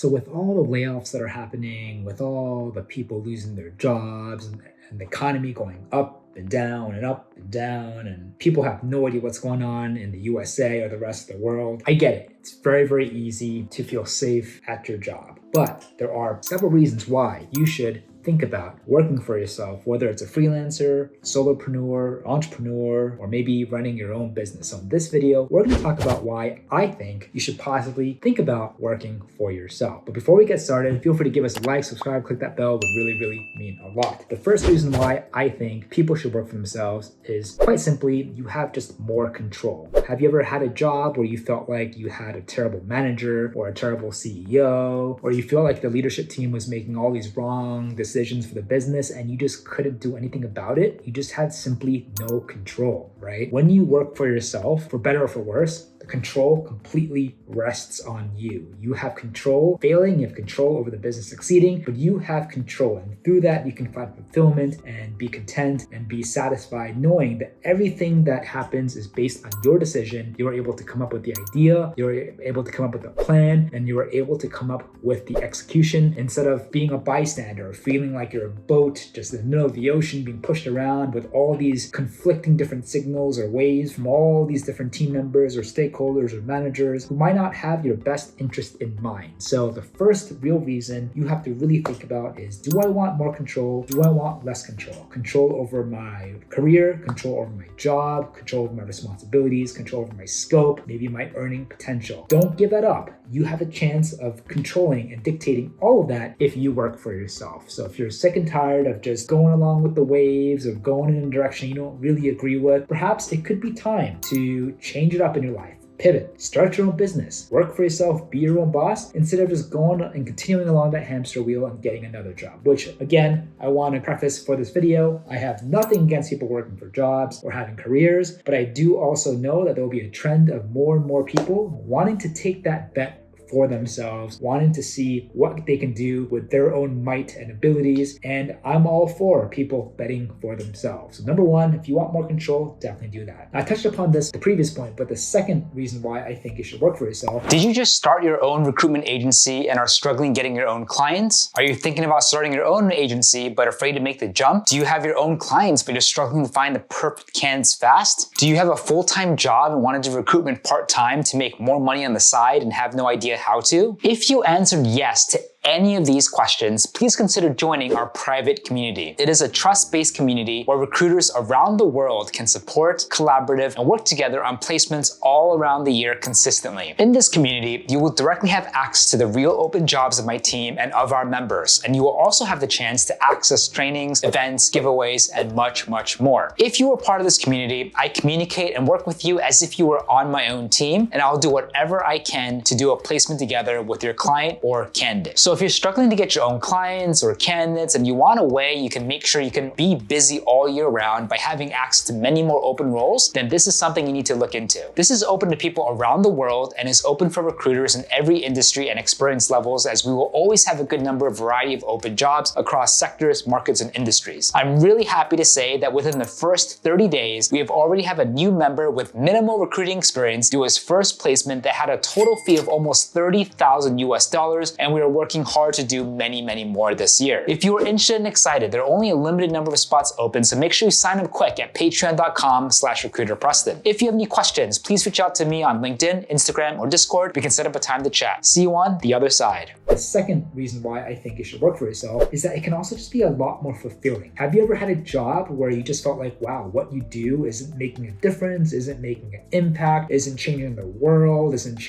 So with all the layoffs that are happening, with all the people losing their jobs and the economy going up and down and up and down, and people have no idea what's going on in the USA or the rest of the world, I get it. It's very, very easy to feel safe at your job. But there are several reasons why you should think about working for yourself, whether it's a freelancer, solopreneur, entrepreneur, or maybe running your own business. So in this video, we're going to talk about why I think you should possibly think about working for yourself. But before we get started, feel free to give us a like, subscribe, click that bell. It would really, really mean a lot. The first reason why I think people should work for themselves is quite simply, you have just more control. Have you ever had a job where you felt like you had a terrible manager or a terrible CEO, or you feel like the leadership team was making all these wrong decisions for the business and you just couldn't do anything about it? You just had simply no control, right? When you work for yourself, for better or for worse, the control completely rests on you. You have control failing, you have control over the business succeeding, but you have control. And through that, you can find fulfillment and be content and be satisfied knowing that everything that happens is based on your decision. You are able to come up with the idea, you're able to come up with a plan, and you are able to come up with the execution instead of being a bystander or feeling like you're a boat just in the middle of the ocean being pushed around with all these conflicting different signals or waves from all these different team members or stakeholders or managers who might not have your best interest in mind. So the first real reason you have to really think about is, do I want more control? Do I want less control? Control over my career, control over my job, control over my responsibilities, control over my scope, maybe my earning potential. Don't give that up. You have a chance of controlling and dictating all of that if you work for yourself. So if you're sick and tired of just going along with the waves or going in a direction you don't really agree with, perhaps it could be time to change it up in your life. Pivot, start your own business, work for yourself, be your own boss, instead of just going and continuing along that hamster wheel and getting another job, which again, I want to preface for this video, I have nothing against people working for jobs or having careers, but I do also know that there will be a trend of more and more people wanting to take that bet for themselves, wanting to see what they can do with their own might and abilities. And I'm all for people betting for themselves. So number one, if you want more control, definitely do that. I touched upon this the previous point, but the second reason why I think you should work for yourself. Did you just start your own recruitment agency and are struggling getting your own clients? Are you thinking about starting your own agency but afraid to make the jump? Do you have your own clients but you're struggling to find the perfect candidates fast? Do you have a full-time job and wanted to do recruitment part-time to make more money on the side and have no idea how to? If you answered yes to any of these questions, please consider joining our private community. It is a trust-based community where recruiters around the world can support, collaborate, and work together on placements all around the year consistently. In this community, you will directly have access to the real open jobs of my team and of our members, and you will also have the chance to access trainings, events, giveaways, and much, much more. If you are part of this community, I communicate and work with you as if you were on my own team, and I'll do whatever I can to do a placement together with your client or candidate. So if you're struggling to get your own clients or candidates and you want a way you can make sure you can be busy all year round by having access to many more open roles, then this is something you need to look into. This is open to people around the world and is open for recruiters in every industry and experience levels, as we will always have a good number of variety of open jobs across sectors, markets, and industries. I'm really happy to say that within the first 30 days, we have already have a new member with minimal recruiting experience do his first placement that had a total fee of almost $30,000 US, and we are working hard to do many, many more this year. If you are interested and excited, there are only a limited number of spots open, so make sure you sign up quick at patreon.com/recruiterpreston. If you have any questions, please reach out to me on LinkedIn, Instagram, or Discord. We can set up a time to chat. See you on the other side. The second reason why I think you should work for yourself is that it can also just be a lot more fulfilling. Have you ever had a job where you just felt like, wow, what you do isn't making a difference, isn't making an impact, isn't changing the world, isn't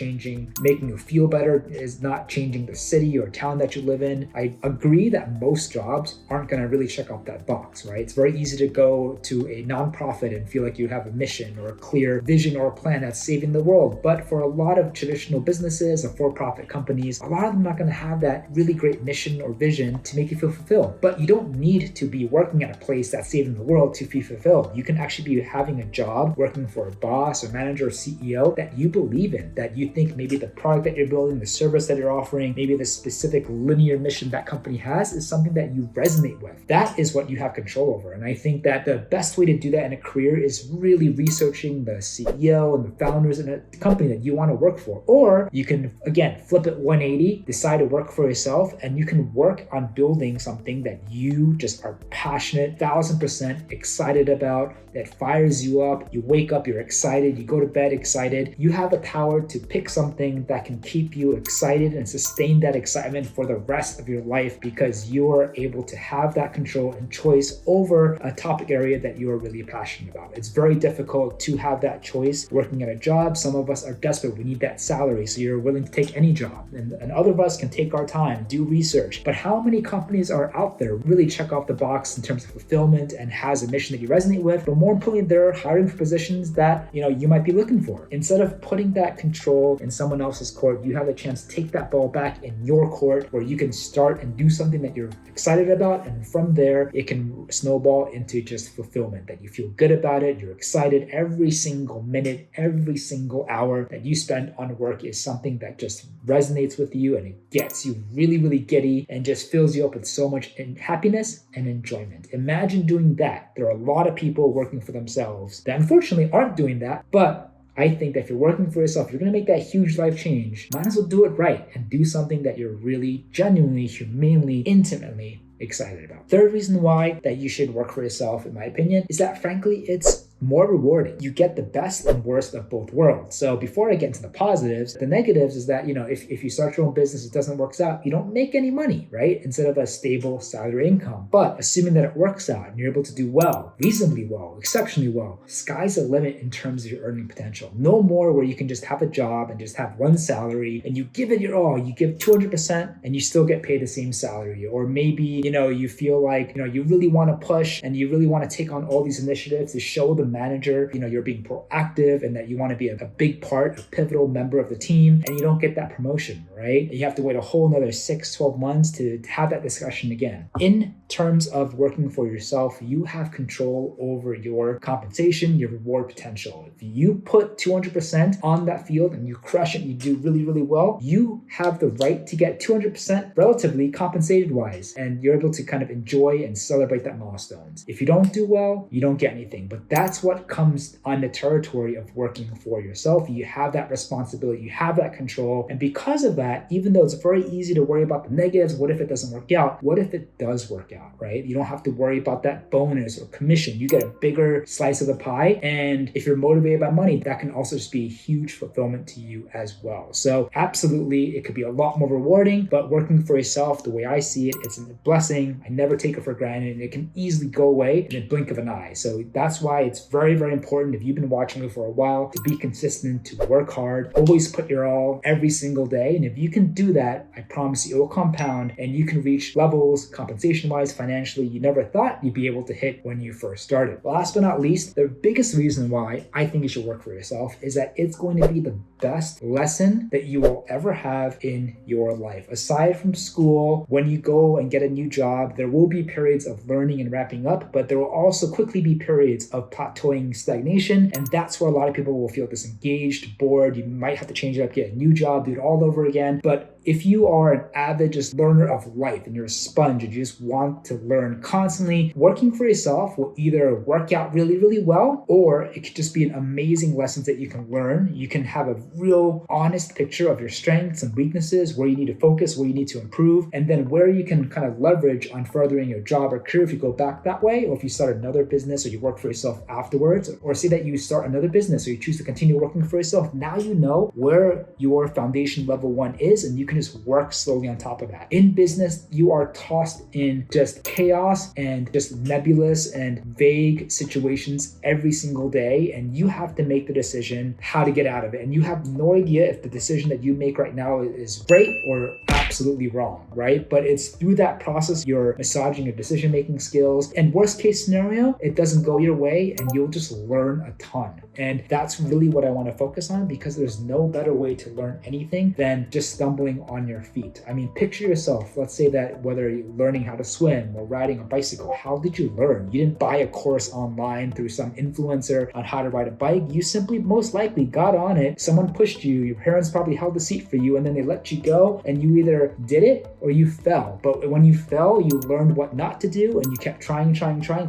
making you feel better, is not changing the city or town that you live in? I agree that most jobs aren't going to really check off that box, right? It's very easy to go to a nonprofit and feel like you have a mission or a clear vision or a plan that's saving the world. But for a lot of traditional businesses or for-profit companies, a lot of them are not going to have that really great mission or vision to make you feel fulfilled. But you don't need to be working at a place that's saving the world to feel fulfilled. You can actually be having a job working for a boss or manager or CEO that you believe in, that you think maybe the product that you're building, the service that you're offering, maybe the specific specific linear mission that company has is something that you resonate with. That is what you have control over. And I think that the best way to do that in a career is really researching the CEO and the founders in a company that you want to work for. Or you can, again, flip it 180, decide to work for yourself, and you can work on building something that you just are passionate, 1000% excited about, that fires you up. You wake up, you're excited, you go to bed excited. You have the power to pick something that can keep you excited and sustain that excitement for the rest of your life because you are able to have that control and choice over a topic area that you are really passionate about. It's very difficult to have that choice working at a job. Some of us are desperate. We need that salary, so you're willing to take any job. And other of us can take our time, do research. But how many companies are out there really check off the box in terms of fulfillment and has a mission that you resonate with? But more importantly, they're hiring for positions that you might be looking for. Instead of putting that control in someone else's court, you have a chance to take that ball back in your court where you can start and do something that you're excited about. And from there, it can snowball into just fulfillment, that you feel good about it. You're excited every single minute, every single hour that you spend on work is something that just resonates with you and it gets you really, really giddy and just fills you up with so much happiness and enjoyment. Imagine doing that. There are a lot of people working for themselves that unfortunately aren't doing that, but I think that if you're working for yourself, you're going to make that huge life change. Might as well do it right and do something that you're really genuinely, humanely, intimately excited about. Third reason why that you should work for yourself, in my opinion, is that frankly, it's more rewarding. You get the best and worst of both worlds. So before I get into the positives, the negatives is that, if you start your own business, it doesn't work out, you don't make any money, right? Instead of a stable salary income. But assuming that it works out and you're able to do well, reasonably well, exceptionally well, sky's the limit in terms of your earning potential. No more where you can just have a job and just have one salary and you give it your all, you give 200% and you still get paid the same salary. Or maybe, you feel like, you really want to push and you really want to take on all these initiatives to show the manager, you're being proactive and that you want to be a big part, a pivotal member of the team, and you don't get that promotion, right? And you have to wait a whole another 6-12 months to have that discussion again. In terms of working for yourself, you have control over your compensation, your reward potential. If you put 200% on that field and you crush it, you do really, really well, you have the right to get 200% relatively compensated wise, and you're able to kind of enjoy and celebrate that milestones. If you don't do well, you don't get anything, but that's what comes on the territory of working for yourself. You have that responsibility, you have that control. And because of that, even though it's very easy to worry about the negatives, what if it doesn't work out? What if it does work out, right? You don't have to worry about that bonus or commission. You get a bigger slice of the pie. And if you're motivated by money, that can also just be a huge fulfillment to you as well. So absolutely, it could be a lot more rewarding, but working for yourself, the way I see it, it's a blessing. I never take it for granted, and it can easily go away in a blink of an eye. So that's why it's very, very important, if you've been watching me for a while, to be consistent, to work hard, always put your all every single day. And if you can do that, I promise you it will compound and you can reach levels compensation-wise, financially, you never thought you'd be able to hit when you first started. Last but not least, the biggest reason why I think you should work for yourself is that it's going to be the best lesson that you will ever have in your life. Aside from school, when you go and get a new job, there will be periods of learning and wrapping up, but there will also quickly be periods of plateauing, stagnation, and that's where a lot of people will feel disengaged, bored. You might have to change it up, get a new job, do it all over again. But if you are an avid just learner of life and you're a sponge and you just want to learn constantly, working for yourself will either work out really, really well, or it could just be an amazing lessons that you can learn. You can have a real honest picture of your strengths and weaknesses, where you need to focus, where you need to improve, and then where you can kind of leverage on furthering your job or career if you go back that way, or if you start another business or you work for yourself afterwards, or say that you start another business or you choose to continue working for yourself. Now you know where your foundation level 1 is, and you can just work slowly on top of that. In business, you are tossed in just chaos and just nebulous and vague situations every single day, and you have to make the decision how to get out of it. And you have no idea if the decision that you make right now is great or absolutely wrong, right? But it's through that process you're massaging your decision-making skills, and worst case scenario, it doesn't go your way and you'll just learn a ton. And that's really what I want to focus on, because there's no better way to learn anything than just stumbling on your feet. I mean, picture yourself, let's say that whether you're learning how to swim or riding a bicycle, how did you learn? You didn't buy a course online through some influencer on how to ride a bike. You simply most likely got on it, someone pushed you, your parents probably held the seat for you, and then they let you go, and you either did it or you fell. But when you fell, you learned what not to do, and you kept trying,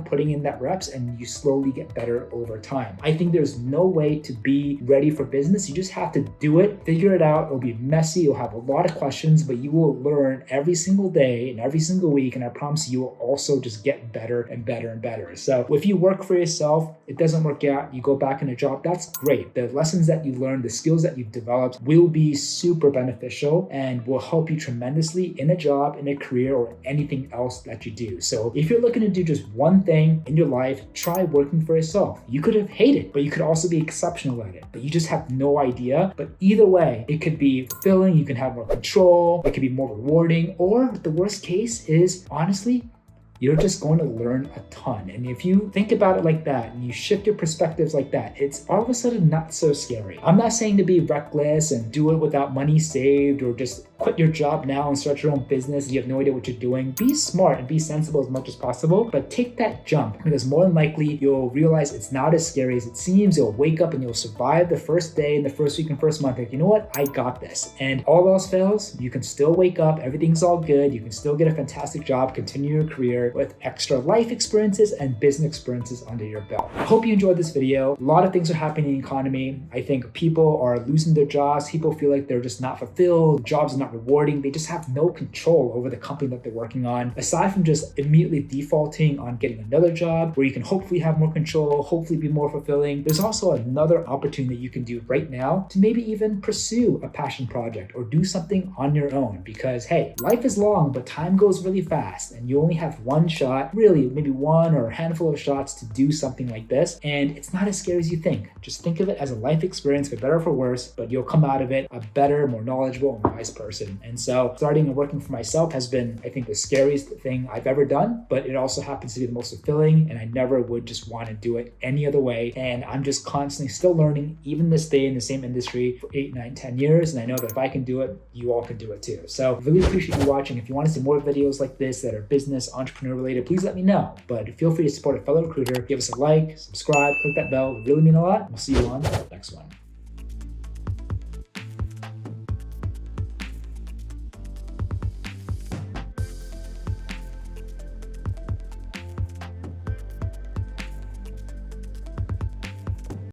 putting in that reps, and you slowly get better over time. I think there's no way to be ready for business. You just have to do it, figure it out. It'll be messy, you'll have a lot of questions, but you will learn every single day and every single week, and I promise you will also just get better and better and better. So if you work for yourself, it doesn't work out, you go back in a job, that's great. The lessons that you learned, the skills that you've developed will be super beneficial and will help you tremendously in a job, in a career, or anything else that you do. So if you're looking to do just one thing in your life, try working for yourself. You could have hated it, but you could also be exceptional at it, but you just have no idea. But either way, it could be fulfilling, you can have more control, it could be more rewarding, or the worst case is, honestly, you're just going to learn a ton. And if you think about it like that and you shift your perspectives like that, it's all of a sudden not so scary. I'm not saying to be reckless and do it without money saved, or just quit your job now and start your own business. You have no idea what you're doing. Be smart and be sensible as much as possible, but take that jump, because more than likely you'll realize it's not as scary as it seems. You'll wake up and you'll survive the first day and the first week and first month. Like, you know what? I got this. And all else fails, you can still wake up. Everything's all good. You can still get a fantastic job, continue your career with extra life experiences and business experiences under your belt. I hope you enjoyed this video. A lot of things are happening in the economy. I think people are losing their jobs. People feel like they're just not fulfilled. Jobs are not rewarding. They just have no control over the company that they're working on. Aside from just immediately defaulting on getting another job where you can hopefully have more control, hopefully be more fulfilling, there's also another opportunity that you can do right now to maybe even pursue a passion project or do something on your own. Because hey, life is long, but time goes really fast, and you only have one shot, really maybe one or a handful of shots to do something like this. And it's not as scary as you think. Just think of it as a life experience, for better or for worse, but you'll come out of it a better, more knowledgeable and wise person. And so starting and working for myself has been, I think, the scariest thing I've ever done, but it also happens to be the most fulfilling, and I never would just want to do it any other way. And I'm just constantly still learning, even this day in the same industry for 8, 9, 10 years. And I know that if I can do it, you all can do it too. So really appreciate you watching. If you want to see more videos like this that are business, entrepreneur related, please let me know. But feel free to support a fellow recruiter. Give us a like, subscribe, click that bell. It would really mean a lot. We'll see you on the next one.